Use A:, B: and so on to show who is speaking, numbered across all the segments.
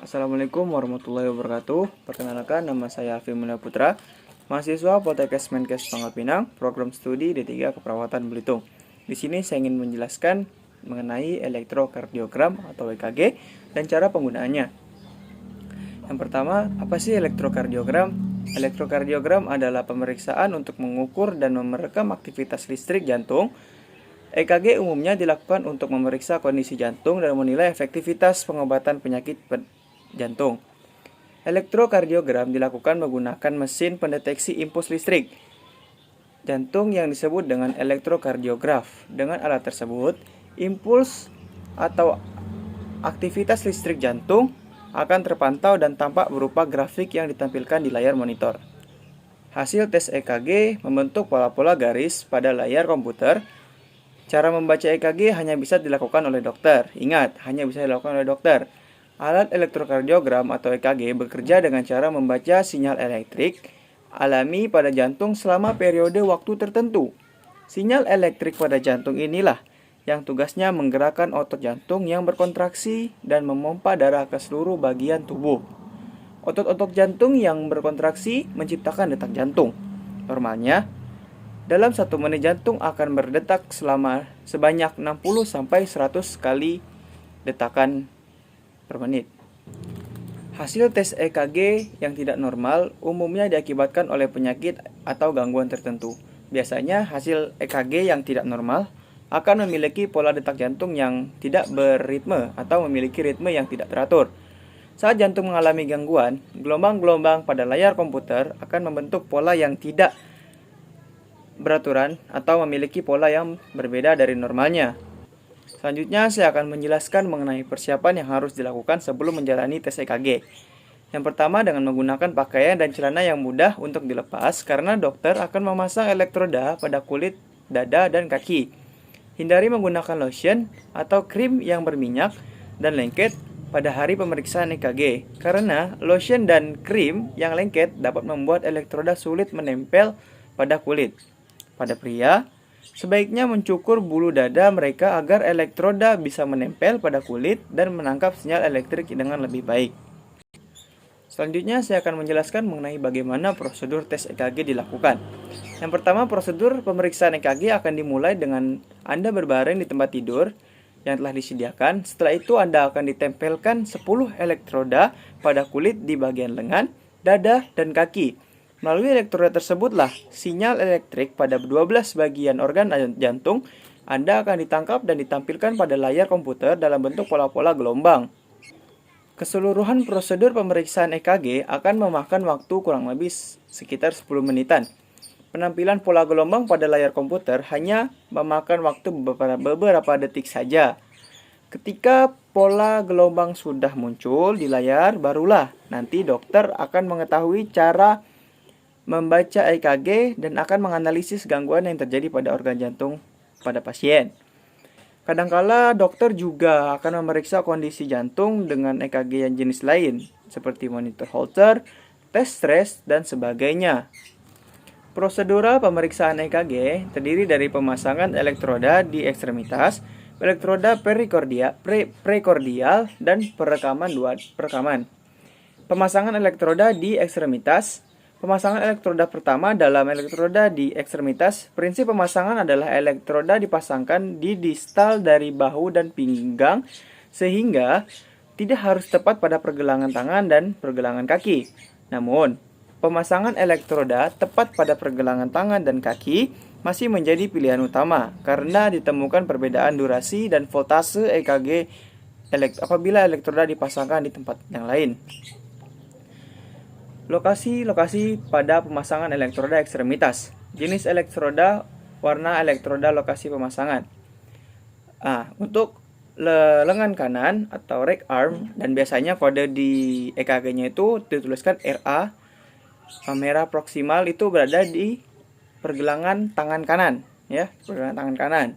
A: Assalamualaikum warahmatullahi wabarakatuh. Perkenalkan, nama saya Alfi Mulya Putra, mahasiswa Poltekkes Menkes Pangkal Pinang, program studi D3 Keperawatan Belitung. Di sini saya ingin menjelaskan mengenai elektrokardiogram atau EKG dan cara penggunaannya. Yang pertama, apa sih elektrokardiogram? Elektrokardiogram adalah pemeriksaan untuk mengukur dan merekam aktivitas listrik jantung. EKG umumnya dilakukan untuk memeriksa kondisi jantung dan menilai efektivitas pengobatan penyakit jantung. Elektrokardiogram dilakukan menggunakan mesin pendeteksi impuls listrik jantung yang disebut dengan elektrokardiograf. Dengan alat tersebut, impuls atau aktivitas listrik jantung akan terpantau dan tampak berupa grafik yang ditampilkan di layar monitor. Hasil tes EKG membentuk pola-pola garis pada layar komputer. Cara membaca EKG hanya bisa dilakukan oleh dokter. Ingat, hanya bisa dilakukan oleh dokter. Alat elektrokardiogram atau EKG bekerja dengan cara membaca sinyal elektrik alami pada jantung selama periode waktu tertentu. Sinyal elektrik pada jantung inilah yang tugasnya menggerakkan otot jantung yang berkontraksi dan memompa darah ke seluruh bagian tubuh. Otot-otot jantung yang berkontraksi menciptakan detak jantung. Normalnya, dalam 1 menit jantung akan berdetak sebanyak 60-100 kali detakan per menit. Hasil tes EKG yang tidak normal umumnya diakibatkan oleh penyakit atau gangguan tertentu. Biasanya hasil EKG yang tidak normal akan memiliki pola detak jantung yang tidak berritme atau memiliki ritme yang tidak teratur. Saat jantung mengalami gangguan, gelombang-gelombang pada layar komputer akan membentuk pola yang tidak beraturan atau memiliki pola yang berbeda dari normalnya. Selanjutnya, saya akan menjelaskan mengenai persiapan yang harus dilakukan sebelum menjalani tes EKG. Yang pertama, dengan menggunakan pakaian dan celana yang mudah untuk dilepas karena dokter akan memasang elektroda pada kulit, dada, dan kaki. Hindari menggunakan lotion atau krim yang berminyak dan lengket pada hari pemeriksaan EKG karena lotion dan krim yang lengket dapat membuat elektroda sulit menempel pada kulit. Pada pria, sebaiknya mencukur bulu dada mereka agar elektroda bisa menempel pada kulit dan menangkap sinyal elektrik dengan lebih baik. Selanjutnya, saya akan menjelaskan mengenai bagaimana prosedur tes EKG dilakukan. Yang pertama, prosedur pemeriksaan EKG akan dimulai dengan Anda berbaring di tempat tidur yang telah disediakan. Setelah itu, Anda akan ditempelkan 10 elektroda pada kulit di bagian lengan, dada, dan kaki. Melalui elektroda tersebutlah sinyal elektrik pada 12 bagian organ jantung Anda akan ditangkap dan ditampilkan pada layar komputer dalam bentuk pola-pola gelombang. Keseluruhan prosedur pemeriksaan EKG akan memakan waktu kurang lebih sekitar 10 menitan. Penampilan pola gelombang pada layar komputer hanya memakan waktu beberapa detik saja. Ketika pola gelombang sudah muncul di layar, barulah nanti dokter akan mengetahui cara membaca EKG dan akan menganalisis gangguan yang terjadi pada organ jantung pada pasien. Kadangkala dokter juga akan memeriksa kondisi jantung dengan EKG yang jenis lain, seperti monitor Holter, tes stres, dan sebagainya. Prosedur pemeriksaan EKG terdiri dari pemasangan elektroda di ekstremitas, elektroda prekordial, dan perekaman. Pemasangan elektroda di ekstremitas. Pemasangan elektroda pertama dalam elektroda di ekstremitas. Prinsip pemasangan adalah elektroda dipasangkan di distal dari bahu dan pinggang sehingga tidak harus tepat pada pergelangan tangan dan pergelangan kaki. Namun, pemasangan elektroda tepat pada pergelangan tangan dan kaki masih menjadi pilihan utama karena ditemukan perbedaan durasi dan voltase EKG apabila elektroda dipasangkan di tempat yang lain. Lokasi pada pemasangan elektroda ekstremitas. Jenis elektroda, warna elektroda, lokasi pemasangan. Untuk lengan kanan atau right arm, dan biasanya kode di EKG-nya itu dituliskan RA, merah proksimal itu berada di pergelangan tangan kanan, ya, pergelangan tangan kanan.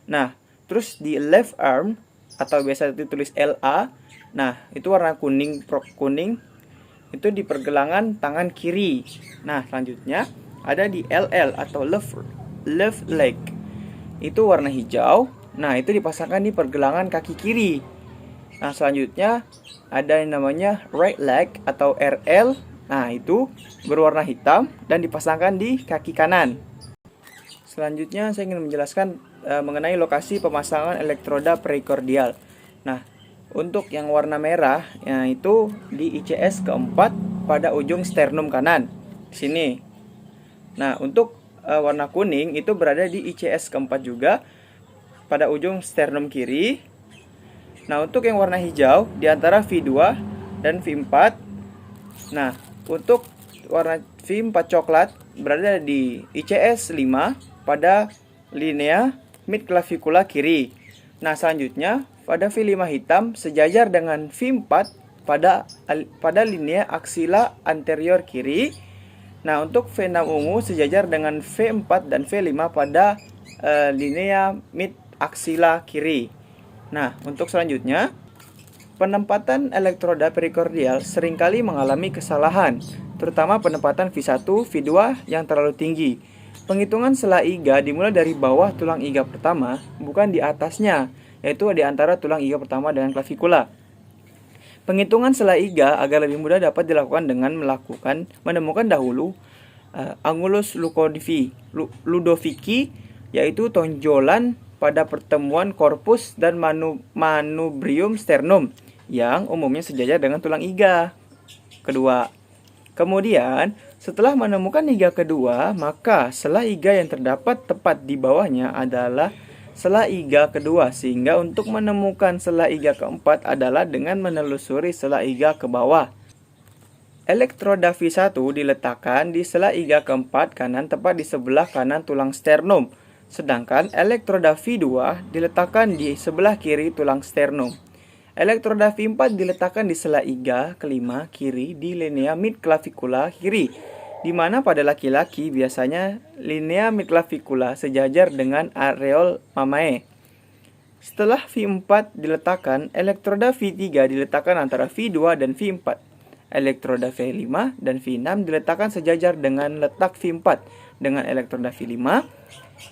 A: Nah, terus di left arm atau biasa ditulis LA, nah itu warna kuning itu di pergelangan tangan kiri. Nah, selanjutnya ada di LL atau left leg. Itu warna hijau. Nah, itu dipasangkan di pergelangan kaki kiri. Nah, selanjutnya ada yang namanya right leg atau RL. Nah, itu berwarna hitam dan dipasangkan di kaki kanan. Selanjutnya saya ingin menjelaskan mengenai lokasi pemasangan elektroda perikordial. Nah, untuk yang warna merah itu di ICS keempat pada ujung sternum kanan. Di sini. Nah, untuk warna kuning itu berada di ICS keempat juga pada ujung sternum kiri. Nah, untuk yang warna hijau di antara V2 dan V4. Nah, untuk warna V4 coklat berada di ICS 5 pada linea midclavicula kiri. Nah, selanjutnya pada V5 hitam sejajar dengan V4 pada linea aksila anterior kiri. Nah, untuk V6 ungu sejajar dengan V4 dan V5 pada linea mid aksila kiri. Nah, untuk selanjutnya, penempatan elektroda perikordial seringkali mengalami kesalahan, terutama penempatan V1, V2 yang terlalu tinggi. Penghitungan sela iga dimulai dari bawah tulang iga pertama, bukan di atasnya, yaitu di antara tulang iga pertama dengan klavikula. Penghitungan sela iga agar lebih mudah dapat dilakukan dengan menemukan dahulu angulus Ludovici, yaitu tonjolan pada pertemuan korpus dan manubrium sternum yang umumnya sejajar dengan tulang iga kedua. Kemudian, setelah menemukan iga kedua, maka sela iga yang terdapat tepat di bawahnya adalah sela iga kedua, sehingga untuk menemukan sela iga keempat adalah dengan menelusuri sela iga ke bawah. Elektroda V1 diletakkan di sela iga keempat kanan tepat di sebelah kanan tulang sternum, sedangkan elektroda V2 diletakkan di sebelah kiri tulang sternum. Elektroda V4 diletakkan di sela iga kelima kiri di linea midclavicula kiri, di mana pada laki-laki biasanya linea midclavicula sejajar dengan areol mamae. Setelah V4 diletakkan, elektroda V3 diletakkan antara V2 dan V4. Elektroda V5 dan V6 diletakkan sejajar dengan letak V4 dengan elektroda V5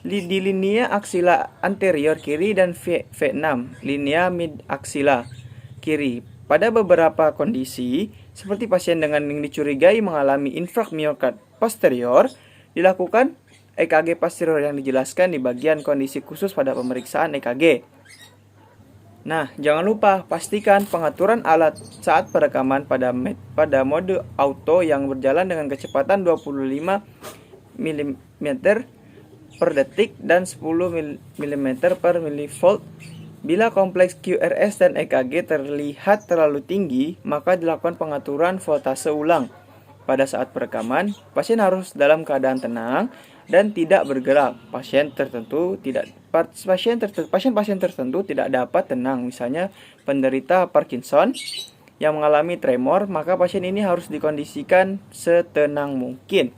A: di linea aksila anterior kiri dan V6 linea mid aksila kiri. Pada beberapa kondisi, seperti pasien dengan yang dicurigai mengalami infark miokard posterior, dilakukan EKG posterior yang dijelaskan di bagian kondisi khusus pada pemeriksaan EKG. Nah, jangan lupa pastikan pengaturan alat saat perekaman pada mode auto yang berjalan dengan kecepatan 25 mm per detik dan 10 mm per milivolt. Bila kompleks QRS dan EKG terlihat terlalu tinggi, maka dilakukan pengaturan voltase ulang. Pada saat perekaman, pasien harus dalam keadaan tenang dan tidak bergerak. Pasien tertentu tidak dapat tenang, misalnya penderita Parkinson yang mengalami tremor, maka pasien ini harus dikondisikan setenang mungkin.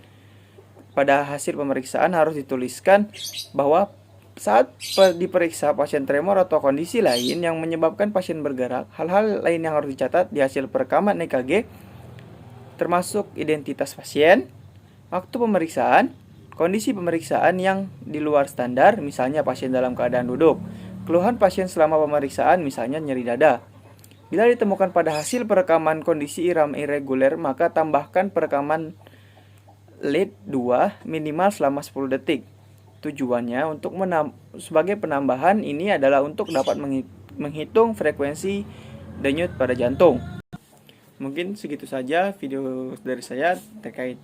A: Pada hasil pemeriksaan harus dituliskan bahwa saat diperiksa pasien tremor atau kondisi lain yang menyebabkan pasien bergerak, hal-hal lain yang harus dicatat di hasil perekaman EKG termasuk identitas pasien, waktu pemeriksaan, kondisi pemeriksaan yang di luar standar, misalnya pasien dalam keadaan duduk, keluhan pasien selama pemeriksaan, misalnya nyeri dada. Bila ditemukan pada hasil perekaman kondisi irama irreguler, maka tambahkan perekaman lead 2 minimal selama 10 detik. Tujuannya untuk sebagai penambahan ini adalah untuk dapat menghitung frekuensi denyut pada jantung. Mungkin segitu saja video dari saya terkait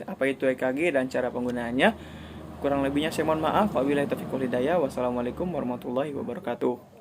A: apa itu EKG dan cara penggunaannya. Kurang lebihnya saya mohon maaf. Wabillahi taufiq wal hidayah. Wassalamualaikum warahmatullahi wabarakatuh.